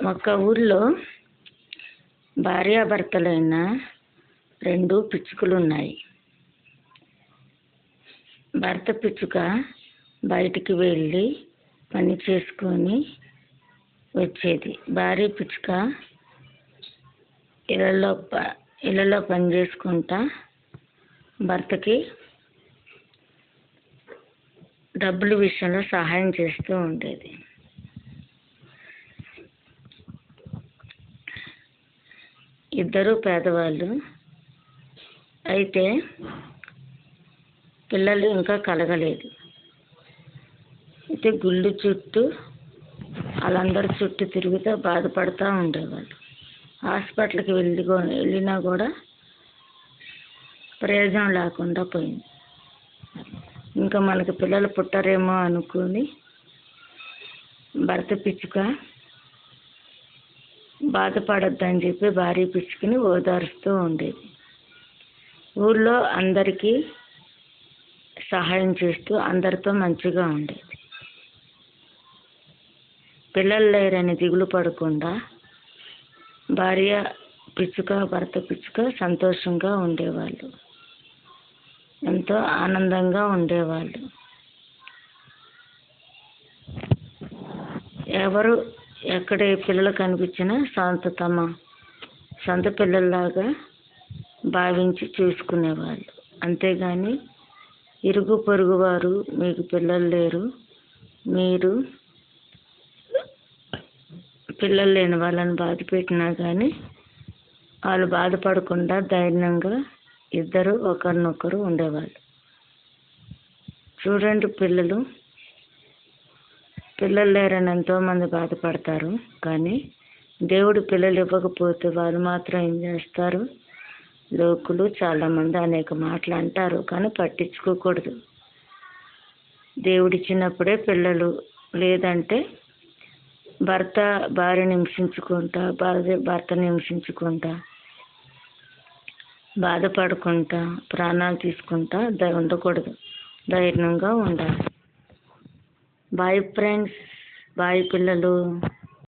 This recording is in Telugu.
ఒక ఊర్లో భార్యాభర్తలైన 2 పిచ్చుకలు ఉన్నాయి. భర్త పిచ్చుక బయటికి వెళ్ళి పని చేసుకొని వచ్చేది. భార్య పిచ్చుక ఇళ్ళలో పని చేసుకుంటా భర్తకి డబ్బుల విషయంలో సహాయం చేస్తూ ఉండేది. ఇద్దరు పేదవాళ్ళు. అయితే పిల్లలు ఇంకా కలగలేదు. అయితే గుళ్ళు చుట్టూ వాళ్ళందరి చుట్టూ తిరుగుతూ బాధపడుతూ ఉండేవాళ్ళు. హాస్పిటల్కి వెళ్ళినా కూడా ప్రయోజనం లేకుండా పోయింది. ఇంకా మనకి పిల్లలు పుట్టరేమో అనుకుని భర్త పిచ్చుక బాధపడొద్దని చెప్పి భార్య పిచ్చుకని ఓదారుస్తూ ఉండేది. ఊళ్ళో అందరికీ సహాయం చేస్తూ అందరితో మంచిగా ఉండేది. పిల్లలు లేరని దిగులు పడకుండా భార్య పిచ్చుక భర్త పిచ్చుక సంతోషంగా ఉండేవాళ్ళు. ఎంతో ఆనందంగా ఉండేవాళ్ళు. ఎవరు ఎక్కడ పిల్లలు కనిపించినా తమ సొంత పిల్లల్లాగా భావించి చూసుకునేవాళ్ళు. అంతేగాని ఇరుగు పొరుగు వారు మీకు పిల్లలు లేరు, మీరు పిల్లలు లేని వాళ్ళని బాధ పెట్టినా కానీ వాళ్ళు బాధపడకుండా ధైర్యంగా ఇద్దరు ఒకరినొకరు ఉండేవాళ్ళు. చూడండి, పిల్లలు లేరని ఎంతోమంది బాధపడతారు. కానీ దేవుడు పిల్లలు ఇవ్వకపోతే వాళ్ళు మాత్రం ఏం చేస్తారు? లోకులు చాలామంది అనేక మాటలు అంటారు, కానీ పట్టించుకోకూడదు. దేవుడిచ్చినప్పుడే పిల్లలు, లేదంటే భార్యని హింసించుకుంటా భర్తని హింసించుకుంటా బాధపడుకుంటా ప్రాణాలు తీసుకుంటా ఉండకూడదు. ధైర్యంగా ఉండాలి. బాయ్ ఫ్రెండ్స్, బాయ్ పిల్లలు.